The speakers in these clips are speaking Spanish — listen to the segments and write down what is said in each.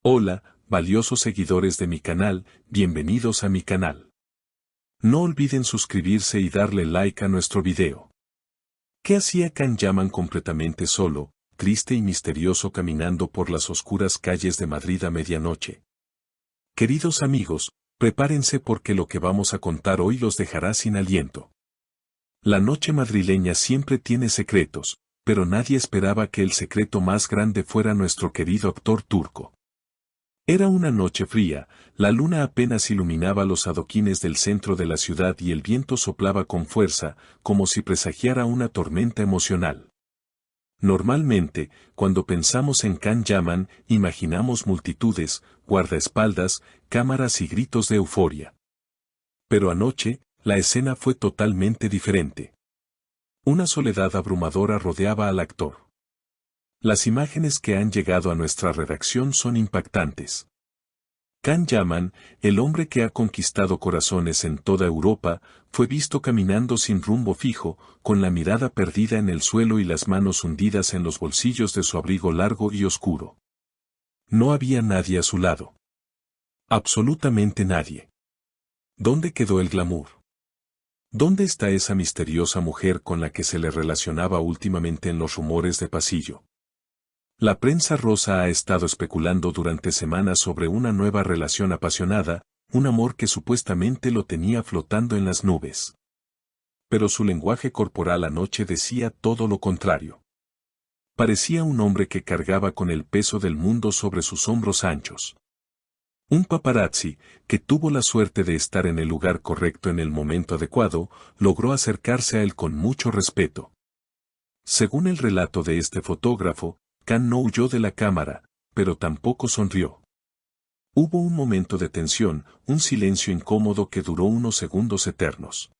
Hola, valiosos seguidores de mi canal, bienvenidos a mi canal. No olviden suscribirse y darle like a nuestro video. ¿Qué hacía Can Yaman completamente solo, triste y misterioso caminando por las oscuras calles de Madrid a medianoche? Queridos amigos, prepárense porque lo que vamos a contar hoy los dejará sin aliento. La noche madrileña siempre tiene secretos, pero nadie esperaba que el secreto más grande fuera nuestro querido actor turco. Era una noche fría, la luna apenas iluminaba los adoquines del centro de la ciudad y el viento soplaba con fuerza, como si presagiara una tormenta emocional. Normalmente, cuando pensamos en Can Yaman, imaginamos multitudes, guardaespaldas, cámaras y gritos de euforia. Pero anoche, la escena fue totalmente diferente. Una soledad abrumadora rodeaba al actor. Las imágenes que han llegado a nuestra redacción son impactantes. Can Yaman, el hombre que ha conquistado corazones en toda Europa, fue visto caminando sin rumbo fijo, con la mirada perdida en el suelo y las manos hundidas en los bolsillos de su abrigo largo y oscuro. No había nadie a su lado. Absolutamente nadie. ¿Dónde quedó el glamour? ¿Dónde está esa misteriosa mujer con la que se le relacionaba últimamente en los rumores de pasillo? La prensa rosa ha estado especulando durante semanas sobre una nueva relación apasionada, un amor que supuestamente lo tenía flotando en las nubes. Pero su lenguaje corporal anoche decía todo lo contrario. Parecía un hombre que cargaba con el peso del mundo sobre sus hombros anchos. Un paparazzi, que tuvo la suerte de estar en el lugar correcto en el momento adecuado, logró acercarse a él con mucho respeto. Según el relato de este fotógrafo, Can no huyó de la cámara, pero tampoco sonrió. Hubo un momento de tensión, un silencio incómodo que duró unos segundos eternos.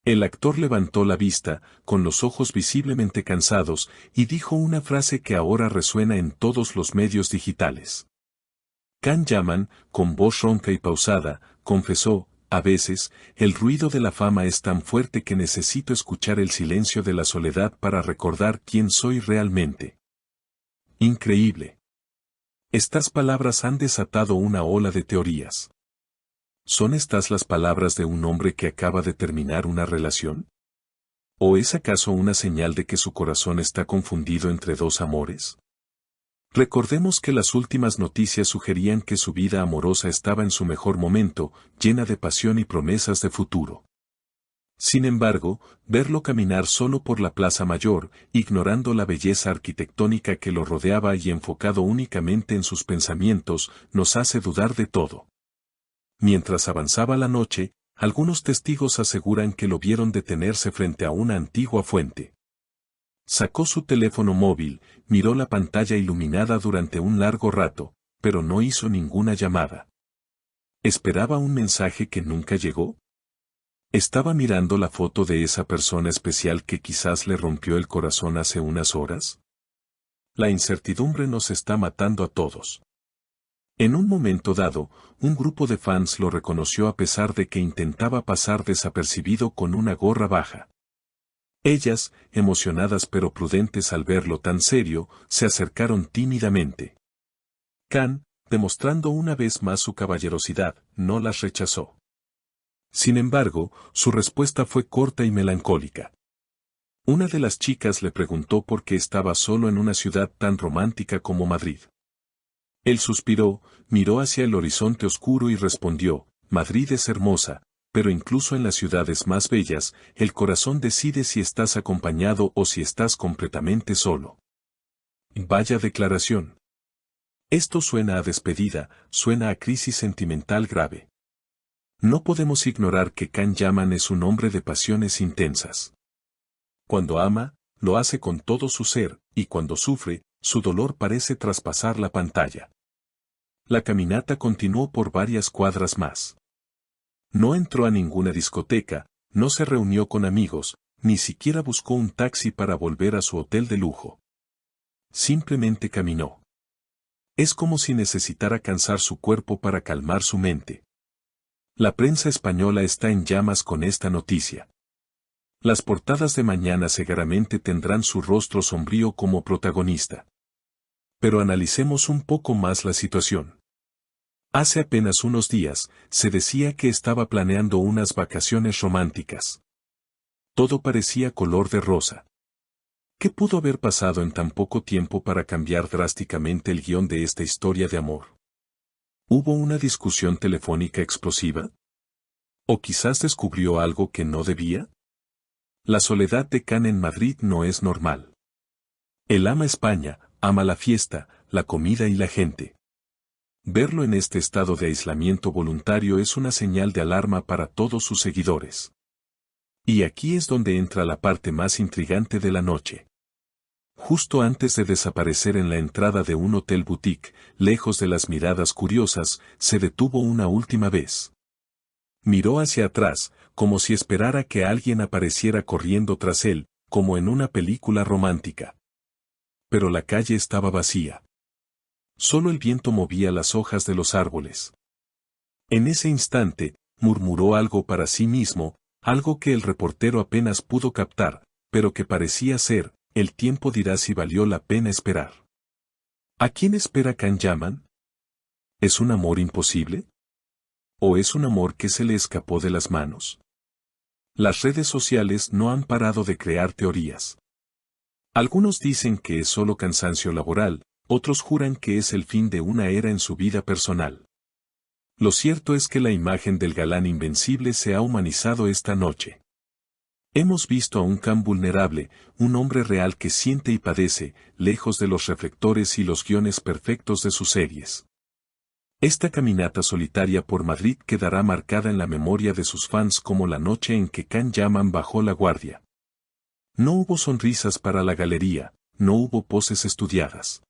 El actor levantó la vista, con los ojos visiblemente cansados, y dijo una frase que ahora resuena en todos los medios digitales. Can Yaman, con voz ronca y pausada, confesó: a veces, el ruido de la fama es tan fuerte que necesito escuchar el silencio de la soledad para recordar quién soy realmente. Increíble. Estas palabras han desatado una ola de teorías. ¿Son estas las palabras de un hombre que acaba de terminar una relación? ¿O es acaso una señal de que su corazón está confundido entre dos amores? Recordemos que las últimas noticias sugerían que su vida amorosa estaba en su mejor momento, llena de pasión y promesas de futuro. Sin embargo, verlo caminar solo por la Plaza Mayor, ignorando la belleza arquitectónica que lo rodeaba y enfocado únicamente en sus pensamientos, nos hace dudar de todo. Mientras avanzaba la noche, algunos testigos aseguran que lo vieron detenerse frente a una antigua fuente. Sacó su teléfono móvil, miró la pantalla iluminada durante un largo rato, pero no hizo ninguna llamada. ¿Esperaba un mensaje que nunca llegó? ¿Estaba mirando la foto de esa persona especial que quizás le rompió el corazón hace unas horas? La incertidumbre nos está matando a todos. En un momento dado, un grupo de fans lo reconoció a pesar de que intentaba pasar desapercibido con una gorra baja. Ellas, emocionadas pero prudentes al verlo tan serio, se acercaron tímidamente. Can, demostrando una vez más su caballerosidad, no las rechazó. Sin embargo, su respuesta fue corta y melancólica. Una de las chicas le preguntó por qué estaba solo en una ciudad tan romántica como Madrid. Él suspiró, miró hacia el horizonte oscuro y respondió: Madrid es hermosa, pero incluso en las ciudades más bellas, el corazón decide si estás acompañado o si estás completamente solo. Vaya declaración. Esto suena a despedida, suena a crisis sentimental grave. No podemos ignorar que Can Yaman es un hombre de pasiones intensas. Cuando ama, lo hace con todo su ser, y cuando sufre, su dolor parece traspasar la pantalla. La caminata continuó por varias cuadras más. No entró a ninguna discoteca, no se reunió con amigos, ni siquiera buscó un taxi para volver a su hotel de lujo. Simplemente caminó. Es como si necesitara cansar su cuerpo para calmar su mente. La prensa española está en llamas con esta noticia. Las portadas de mañana seguramente tendrán su rostro sombrío como protagonista. Pero analicemos un poco más la situación. Hace apenas unos días, se decía que estaba planeando unas vacaciones románticas. Todo parecía color de rosa. ¿Qué pudo haber pasado en tan poco tiempo para cambiar drásticamente el guión de esta historia de amor? ¿Hubo una discusión telefónica explosiva? ¿O quizás descubrió algo que no debía? La soledad de Can en Madrid no es normal. Él ama España, ama la fiesta, la comida y la gente. Verlo en este estado de aislamiento voluntario es una señal de alarma para todos sus seguidores. Y aquí es donde entra la parte más intrigante de la noche. Justo antes de desaparecer en la entrada de un hotel boutique, lejos de las miradas curiosas, se detuvo una última vez. Miró hacia atrás, como si esperara que alguien apareciera corriendo tras él, como en una película romántica. Pero la calle estaba vacía. Solo el viento movía las hojas de los árboles. En ese instante, murmuró algo para sí mismo, algo que el reportero apenas pudo captar, pero que parecía ser: el tiempo dirá si valió la pena esperar. ¿A quién espera Can Yaman? ¿Es un amor imposible? ¿O es un amor que se le escapó de las manos? Las redes sociales no han parado de crear teorías. Algunos dicen que es solo cansancio laboral, otros juran que es el fin de una era en su vida personal. Lo cierto es que la imagen del galán invencible se ha humanizado esta noche. Hemos visto a un Can vulnerable, un hombre real que siente y padece, lejos de los reflectores y los guiones perfectos de sus series. Esta caminata solitaria por Madrid quedará marcada en la memoria de sus fans como la noche en que Can Yaman bajó la guardia. No hubo sonrisas para la galería, no hubo poses estudiadas.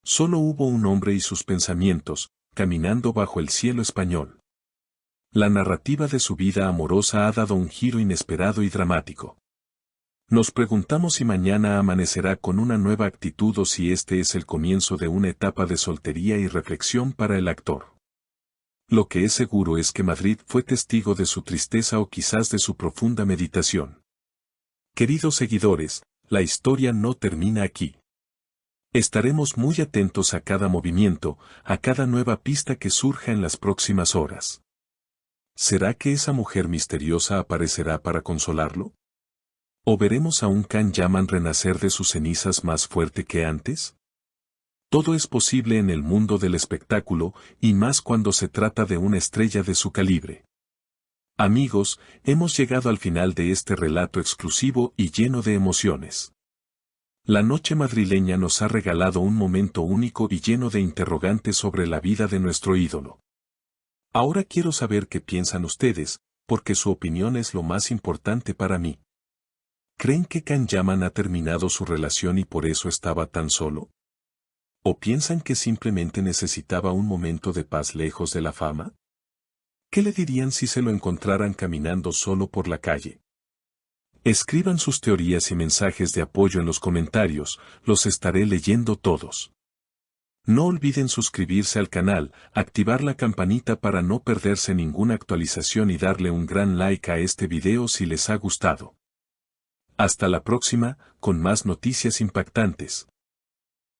Solo hubo un hombre y sus pensamientos, caminando bajo el cielo español. La narrativa de su vida amorosa ha dado un giro inesperado y dramático. Nos preguntamos si mañana amanecerá con una nueva actitud o si este es el comienzo de una etapa de soltería y reflexión para el actor. Lo que es seguro es que Madrid fue testigo de su tristeza o quizás de su profunda meditación. Queridos seguidores, la historia no termina aquí. Estaremos muy atentos a cada movimiento, a cada nueva pista que surja en las próximas horas. ¿Será que esa mujer misteriosa aparecerá para consolarlo? ¿O veremos a un Can Yaman renacer de sus cenizas más fuerte que antes? Todo es posible en el mundo del espectáculo, y más cuando se trata de una estrella de su calibre. Amigos, hemos llegado al final de este relato exclusivo y lleno de emociones. La noche madrileña nos ha regalado un momento único y lleno de interrogantes sobre la vida de nuestro ídolo. Ahora quiero saber qué piensan ustedes, porque su opinión es lo más importante para mí. ¿Creen que Can Yaman ha terminado su relación y por eso estaba tan solo? ¿O piensan que simplemente necesitaba un momento de paz lejos de la fama? ¿Qué le dirían si se lo encontraran caminando solo por la calle? Escriban sus teorías y mensajes de apoyo en los comentarios, los estaré leyendo todos. No olviden suscribirse al canal, activar la campanita para no perderse ninguna actualización y darle un gran like a este video si les ha gustado. Hasta la próxima, con más noticias impactantes.